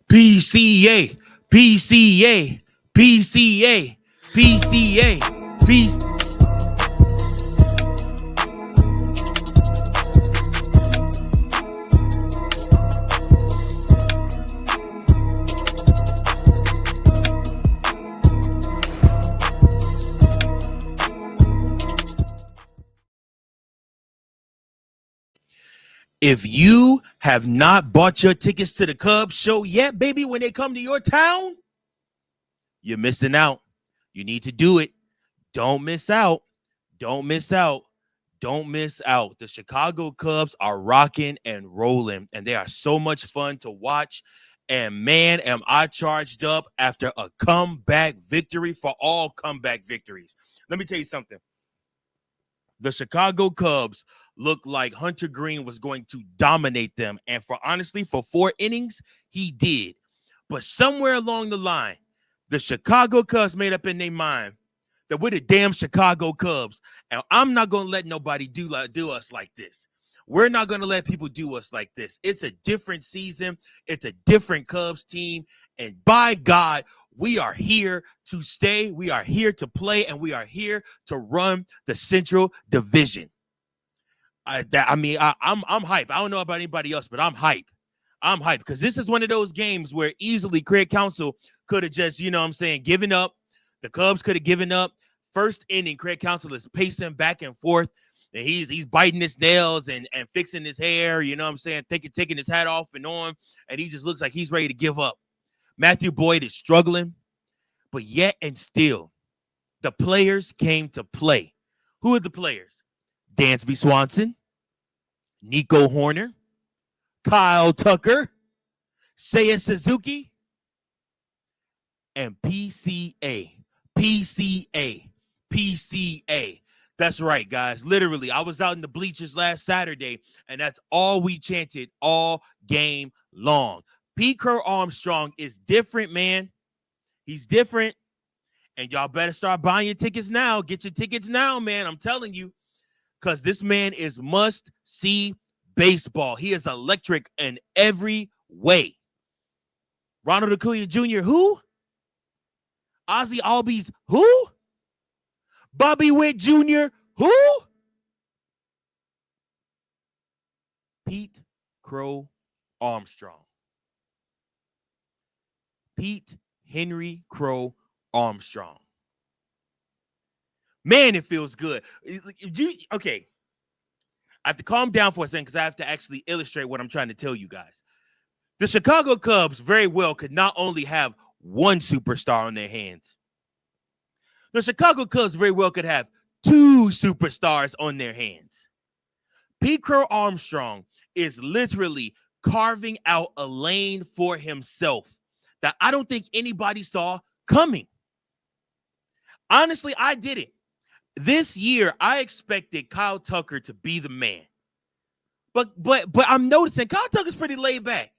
PCA, PCA, PCA, PCA, PCA. If you have not bought your tickets to the Cubs show yet, baby, when they come to your town, you're missing out. You need to do it. Don't miss out. Don't miss out. Don't miss out. The Chicago Cubs are rocking and rolling, and they are so much fun to watch. And man, am I charged up after a comeback victory for all comeback victories. Let me tell you something. The Chicago Cubs looked like Hunter Green was going to dominate them. And for 4 innings, he did. But somewhere along the line, the Chicago Cubs made up in their mind that we're the damn Chicago Cubs. And I'm not going to let nobody do us like this. We're not going to let people do us like this. It's a different season. It's a different Cubs team. And by God, we are here to stay. We are here to play, and we are here to run the Central Division. I'm hype. I don't know about anybody else, but I'm hype. I'm hype because this is one of those games where easily Craig Counsell could have just, given up. The Cubs could have given up. First inning, Craig Counsell is pacing back and forth, and he's biting his nails and fixing his hair, taking his hat off and on, and he just looks like he's ready to give up. Matthew Boyd is struggling, but yet and still, the players came to play. Who are the players? Dansby Swanson, Nico Horner, Kyle Tucker, Seiya Suzuki, and PCA. PCA. PCA. That's right, guys. Literally, I was out in the bleachers last Saturday, and that's all we chanted all game long. Pete Crow-Armstrong is different, man. He's different. And y'all better start buying your tickets now. Get your tickets now, man. I'm telling you. Because this man is must-see baseball. He is electric in every way. Ronald Acuna Jr., who? Ozzy Albies, who? Bobby Witt Jr., who? Pete Crow-Armstrong. Pete Henry Crow-Armstrong. Man, it feels good. Okay. I have to calm down for a second because I have to actually illustrate what I'm trying to tell you guys. The Chicago Cubs very well could not only have one superstar on their hands. The Chicago Cubs very well could have 2 superstars on their hands. Pete Crow-Armstrong is literally carving out a lane for himself that I don't think anybody saw coming. Honestly, I didn't. This year, I expected Kyle Tucker to be the man. But I'm noticing Kyle Tucker's pretty laid back.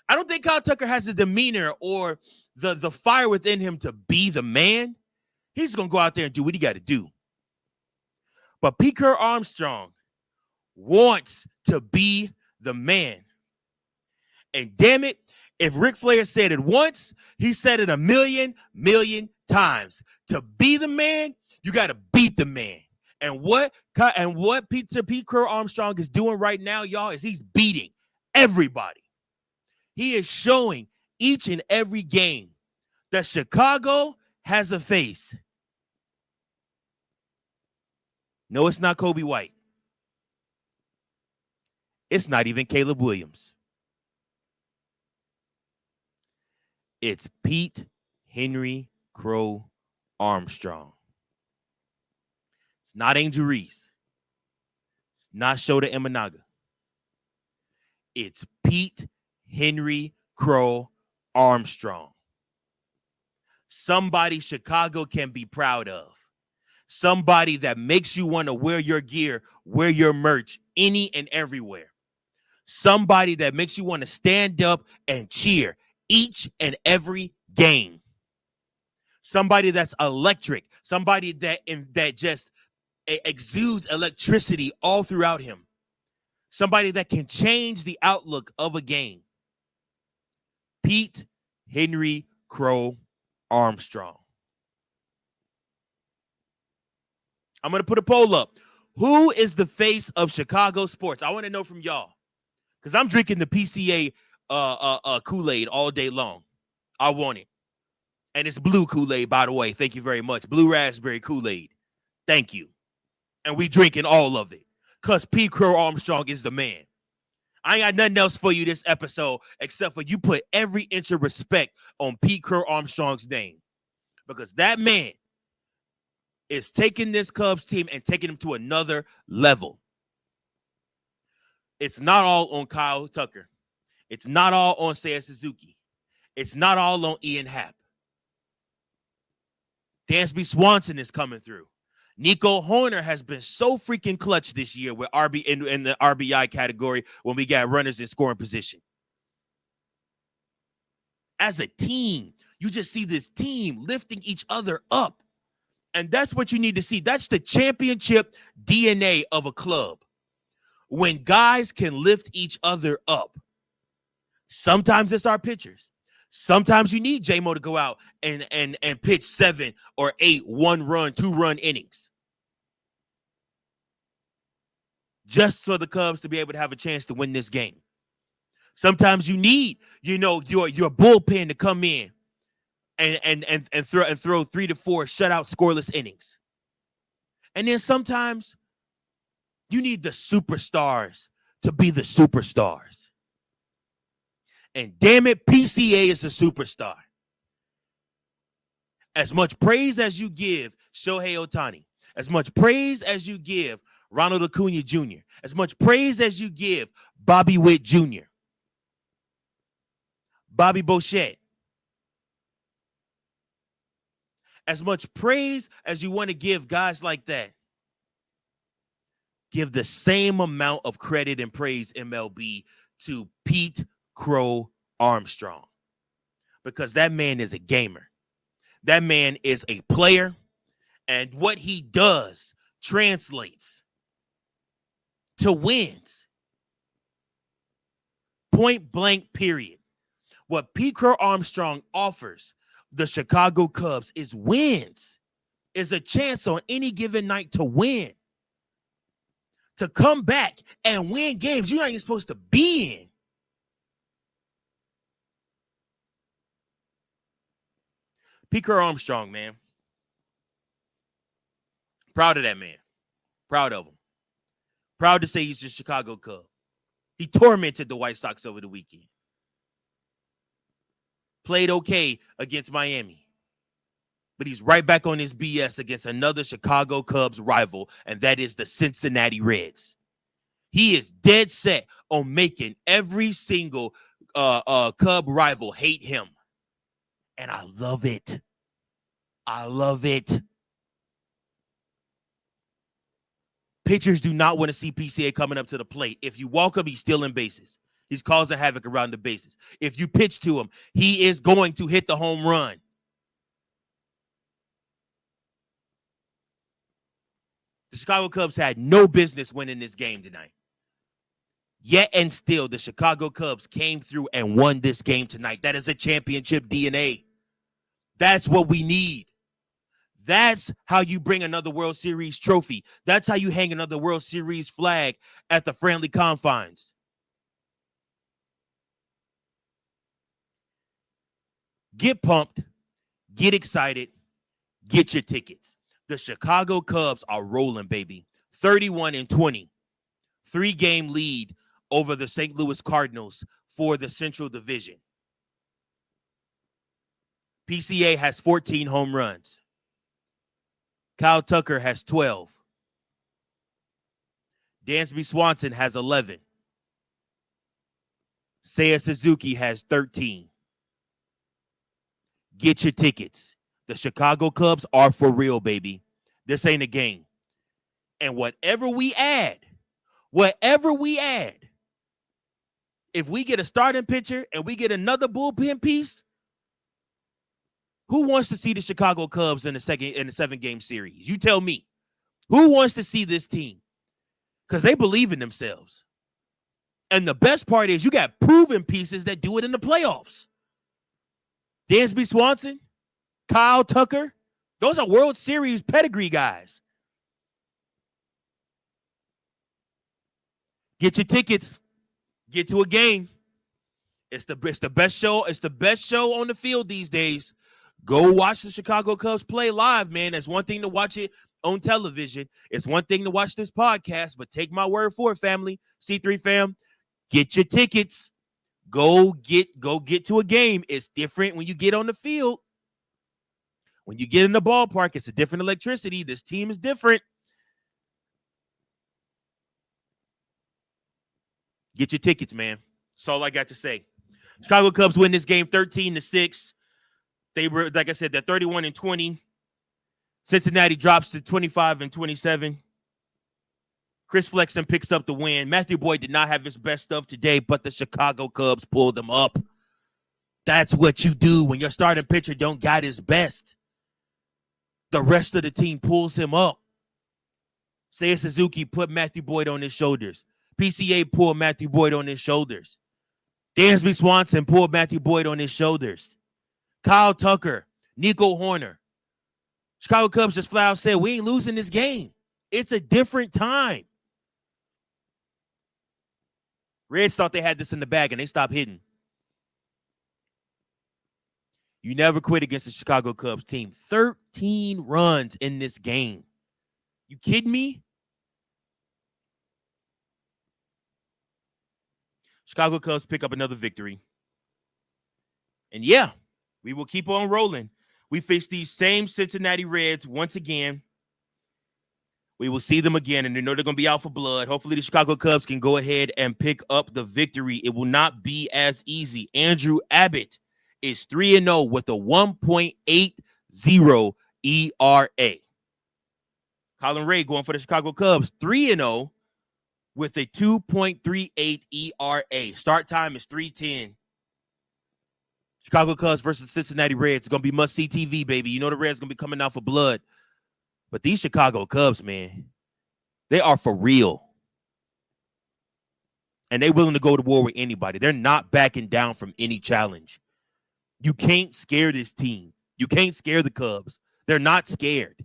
I don't think Kyle Tucker has the demeanor or the fire within him to be the man. He's going to go out there and do what he got to do. But Pete Crow-Armstrong wants to be the man. And damn it, if Ric Flair said it once, he said it a million times. To be the man, you got to beat the man. And what Pete Crow-Armstrong is doing right now, y'all, is he's beating everybody. He is showing each and every game that Chicago has a face. No, it's not Kobe White. It's not even Caleb Williams. It's Pete Henry Crow-Armstrong. It's not Angel Reese. It's not Shota Imanaga. It's Pete Henry Crow-Armstrong. Somebody Chicago can be proud of. Somebody that makes you want to wear your gear, wear your merch any and everywhere. Somebody that makes you want to stand up and cheer each and every game. Somebody that's electric. Somebody that just exudes electricity all throughout him. Somebody that can change the outlook of a game. Pete Henry Crow-Armstrong. I'm going to put a poll up. Who is the face of Chicago sports? I want to know from y'all, because I'm drinking the PCA Kool-Aid all day long. I want it. And it's blue Kool-Aid, by the way. Thank you very much. Blue raspberry Kool-Aid. Thank you. And we drinking all of it because Pete Crow-Armstrong is the man. I ain't got nothing else for you this episode except for you put every inch of respect on Pete Crow-Armstrong's name, because that man is taking this Cubs team and taking them to another level. It's not all on Kyle Tucker. It's not all on Seiya Suzuki. It's not all on Ian Happ. Dansby Swanson is coming through. Nico Hoerner has been so freaking clutch this year with in the RBI category when we got runners in scoring position. As a team, you just see this team lifting each other up. And that's what you need to see. That's the championship DNA of a club. When guys can lift each other up. Sometimes it's our pitchers. Sometimes you need J-Mo to go out and pitch 7 or 8 1-run, 2-run innings. Just for the Cubs to be able to have a chance to win this game. Sometimes you need, your bullpen to come in and throw 3 to 4 shutout scoreless innings. And then sometimes you need the superstars to be the superstars. And damn it, PCA is a superstar. As much praise as you give Shohei Ohtani, as much praise as you give Ronald Acuna Jr., as much praise as you give Bobby Witt Jr., Bobby Boucher, as much praise as you want to give guys like that, give the same amount of credit and praise, MLB, to Pete Crow-Armstrong, because that man is a gamer. That man is a player, and what he does translates to wins. Point blank, period. What Pete Crow-Armstrong offers the Chicago Cubs is wins, is a chance on any given night to win, to come back and win games you're not even supposed to be in. Pete Crow-Armstrong, man. Proud of that man. Proud of him. Proud to say he's a Chicago Cub. He tormented the White Sox over the weekend. Played okay against Miami. But he's right back on his BS against another Chicago Cubs rival, and that is the Cincinnati Reds. He is dead set on making every single Cub rival hate him. And I love it. I love it. Pitchers do not want to see PCA coming up to the plate. If you walk him, he's stealing bases. He's causing havoc around the bases. If you pitch to him, he is going to hit the home run. The Chicago Cubs had no business winning this game tonight. Yet and still, the Chicago Cubs came through and won this game tonight. That is a championship DNA. That's what we need. That's how you bring another World Series trophy. That's how you hang another World Series flag at the friendly confines. Get pumped, get excited, get your tickets. The Chicago Cubs are rolling, baby. 31-20. 3-game lead over the St. Louis Cardinals for the Central Division. PCA has 14 home runs. Kyle Tucker has 12. Dansby Swanson has 11. Seiya Suzuki has 13. Get your tickets. The Chicago Cubs are for real, baby. This ain't a game. And whatever we add, if we get a starting pitcher and we get another bullpen piece, who wants to see the Chicago Cubs in the 7-game series? You tell me. Who wants to see this team? Because they believe in themselves. And the best part is you got proven pieces that do it in the playoffs. Dansby Swanson, Kyle Tucker. Those are World Series pedigree guys. Get your tickets. Get to a game. It's the best show. It's the best show on the field these days. Go watch the Chicago Cubs play live, man. It's one thing to watch it on television. It's one thing to watch this podcast, but take my word for it, family. C3 fam, get your tickets. Go get to a game. It's different when you get on the field. When you get in the ballpark, it's a different electricity. This team is different. Get your tickets, man. That's all I got to say. Chicago Cubs win this game 13-6. They were, like I said, they're 31-20. Cincinnati drops to 25-27. Chris Flexen picks up the win. Matthew Boyd did not have his best stuff today, but the Chicago Cubs pulled him up. That's what you do when your starting pitcher don't got his best. The rest of the team pulls him up. Seiya Suzuki put Matthew Boyd on his shoulders. PCA pulled Matthew Boyd on his shoulders. Dansby Swanson pulled Matthew Boyd on his shoulders. Kyle Tucker, Nico Horner. Chicago Cubs just flat out said, we ain't losing this game. It's a different time. Reds thought they had this in the bag, and they stopped hitting. You never quit against the Chicago Cubs team. 13 runs in this game. You kidding me? Chicago Cubs pick up another victory. And yeah, we will keep on rolling. We face these same Cincinnati Reds once again. We will see them again, and they know they're going to be out for blood. Hopefully the Chicago Cubs can go ahead and pick up the victory. It will not be as easy. Andrew Abbott is 3-0 with a 1.80 ERA. Colin Ray going for the Chicago Cubs, 3-0 with a 2.38 ERA. Start time is 3:10. Chicago Cubs versus Cincinnati Reds. It's going to be must-see TV, baby. You know the Reds going to be coming out for blood. But these Chicago Cubs, man, they are for real. And they're willing to go to war with anybody. They're not backing down from any challenge. You can't scare this team. You can't scare the Cubs. They're not scared.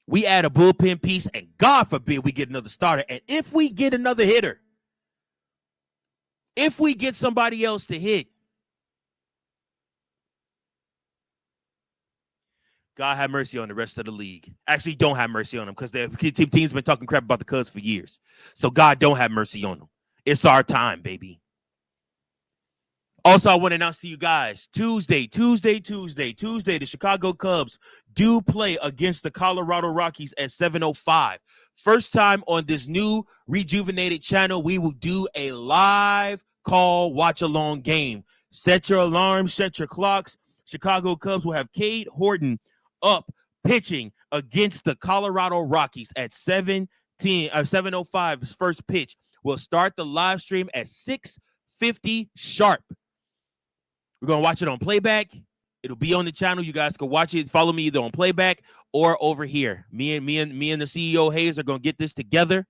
We add a bullpen piece, and God forbid we get another starter. And if we get another hitter, if we get somebody else to hit, God have mercy on the rest of the league. Actually, don't have mercy on them because the team's been talking crap about the Cubs for years. So God don't have mercy on them. It's our time, baby. Also, I want to announce to you guys, Tuesday, the Chicago Cubs do play against the Colorado Rockies at 7:05. First time on this new rejuvenated channel, we will do a live call watch-along game. Set your alarms, set your clocks. Chicago Cubs will have Cade Horton up pitching against the Colorado Rockies at 7:05. His first pitch. We'll start the live stream at 6:50 sharp. We're going to watch it on playback. It'll be on the channel. You guys can watch it. Follow me either on playback or over here. Me and the CEO Hayes are going to get this together,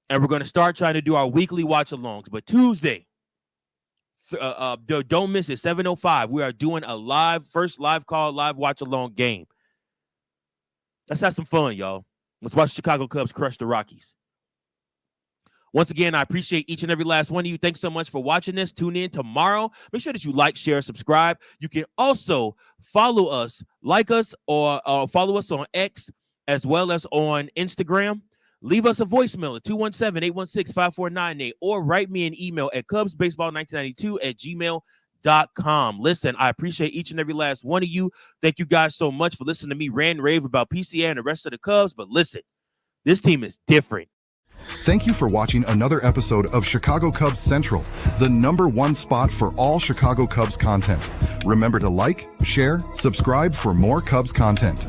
and we're going to start trying to do our weekly watch-alongs. But Tuesday, don't miss it, 7:05. We are doing a first live call, live watch-along game. Let's have some fun, y'all. Let's watch the Chicago Cubs crush the Rockies. Once again, I appreciate each and every last one of you. Thanks so much for watching this. Tune in tomorrow. Make sure that you like, share, subscribe. You can also follow us, like us, or follow us on X as well as on Instagram. Leave us a voicemail at 217-816-5498 or write me an email at cubsbaseball1992@gmail.com. Listen, I appreciate each and every last one of you. Thank you guys so much for listening to me rant and rave about PCA and the rest of the Cubs. But listen, this team is different. Thank you for watching another episode of Chicago Cubs Central, the #1 spot for all Chicago Cubs content. Remember to like, share, subscribe for more Cubs content.